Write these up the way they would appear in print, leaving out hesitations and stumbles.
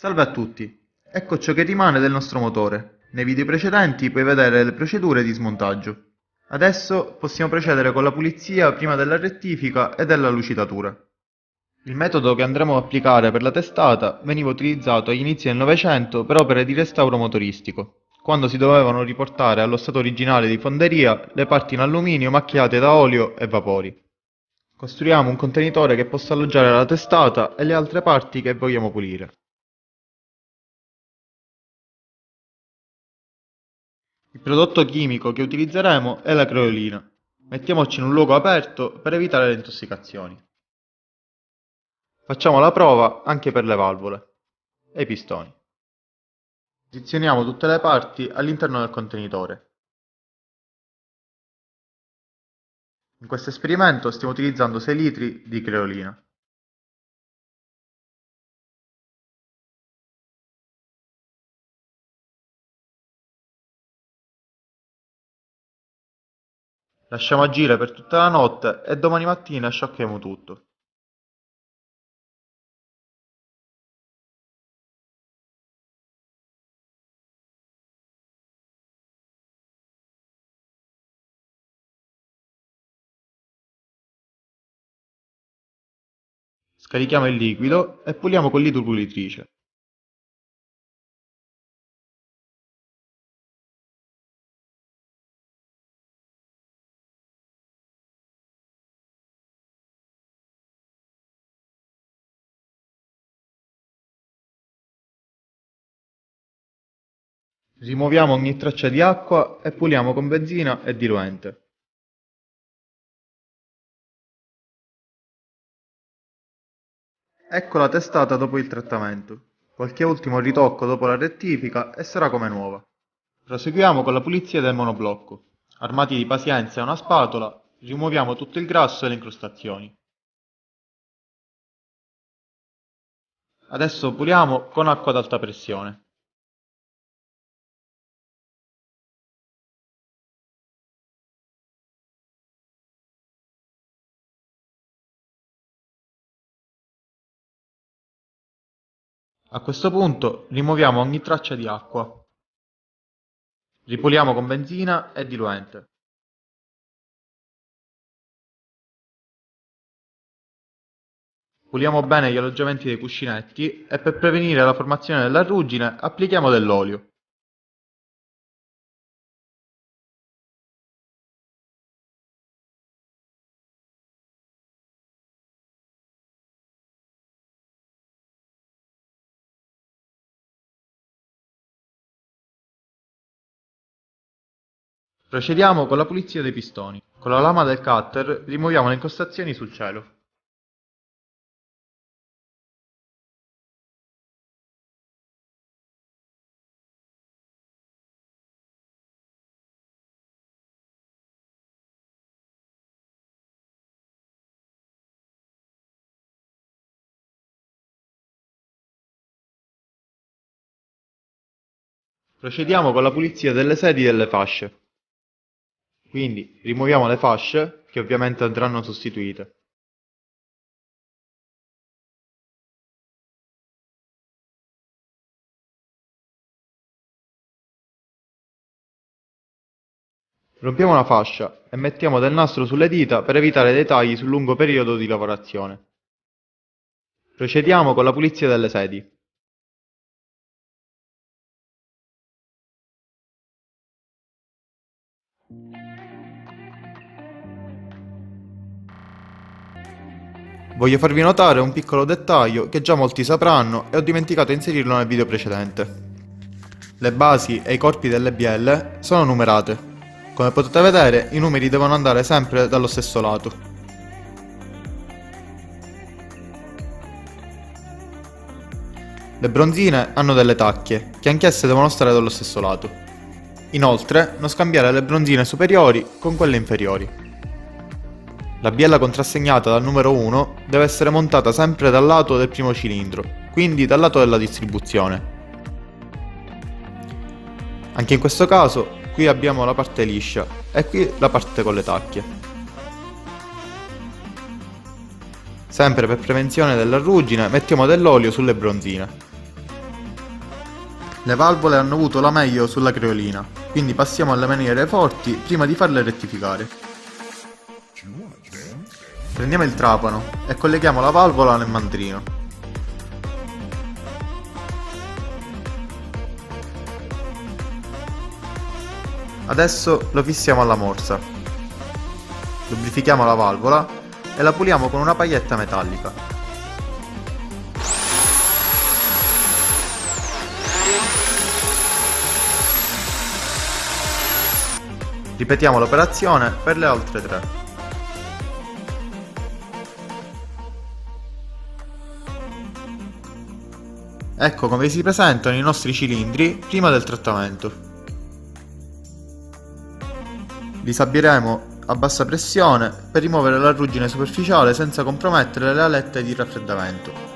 Salve a tutti, ecco ciò che rimane del nostro motore. Nei video precedenti puoi vedere le procedure di smontaggio. Adesso possiamo procedere con la pulizia prima della rettifica e della lucidatura. Il metodo che andremo a applicare per la testata veniva utilizzato agli inizi del Novecento per opere di restauro motoristico, quando si dovevano riportare allo stato originale di fonderia le parti in alluminio macchiate da olio e vapori. Costruiamo un contenitore che possa alloggiare la testata e le altre parti che vogliamo pulire. Il prodotto chimico che utilizzeremo è la creolina. Mettiamoci in un luogo aperto per evitare le intossicazioni. Facciamo la prova anche per le valvole e i pistoni. Posizioniamo tutte le parti all'interno del contenitore. In questo esperimento stiamo utilizzando 6 litri di creolina. Lasciamo agire per tutta la notte e domani mattina sciacquiamo tutto. Scarichiamo il liquido e puliamo con l'idropulitrice. Rimuoviamo ogni traccia di acqua e puliamo con benzina e diluente. Ecco la testata dopo il trattamento. Qualche ultimo ritocco dopo la rettifica e sarà come nuova. Proseguiamo con la pulizia del monoblocco. Armati di pazienza e una spatola, rimuoviamo tutto il grasso e le incrostazioni. Adesso puliamo con acqua ad alta pressione. A questo punto rimuoviamo ogni traccia di acqua. Ripuliamo con benzina e diluente. Puliamo bene gli alloggiamenti dei cuscinetti e per prevenire la formazione della ruggine applichiamo dell'olio. Procediamo con la pulizia dei pistoni. Con la lama del cutter rimuoviamo le incrostazioni sul cielo. Procediamo con la pulizia delle sedi delle fasce. Quindi rimuoviamo le fasce, che ovviamente andranno sostituite. Rompiamo una fascia e mettiamo del nastro sulle dita per evitare dei tagli sul lungo periodo di lavorazione. Procediamo con la pulizia delle sedi. Voglio farvi notare un piccolo dettaglio che già molti sapranno e ho dimenticato di inserirlo nel video precedente. Le basi e i corpi delle bielle sono numerate. Come potete vedere, i numeri devono andare sempre dallo stesso lato. Le bronzine hanno delle tacche, che anch'esse devono stare dallo stesso lato. Inoltre, non scambiare le bronzine superiori con quelle inferiori. La biella contrassegnata dal numero 1 deve essere montata sempre dal lato del primo cilindro, quindi dal lato della distribuzione. Anche in questo caso, qui abbiamo la parte liscia e qui la parte con le tacche. Sempre per prevenzione della ruggine mettiamo dell'olio sulle bronzine. Le valvole hanno avuto la meglio sulla creolina, quindi passiamo alle maniere forti prima di farle rettificare. Prendiamo il trapano e colleghiamo la valvola nel mandrino. Adesso lo fissiamo alla morsa. Lubrifichiamo la valvola e la puliamo con una paglietta metallica. Ripetiamo l'operazione per le altre 3. Ecco come si presentano i nostri cilindri prima del trattamento. Li sabbieremo a bassa pressione per rimuovere la ruggine superficiale senza compromettere le alette di raffreddamento.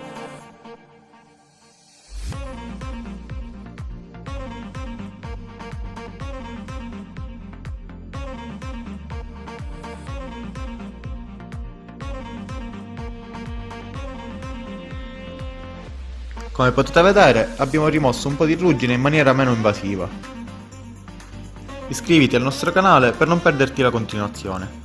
Come potete vedere, abbiamo rimosso un po' di ruggine in maniera meno invasiva. Iscriviti al nostro canale per non perderti la continuazione.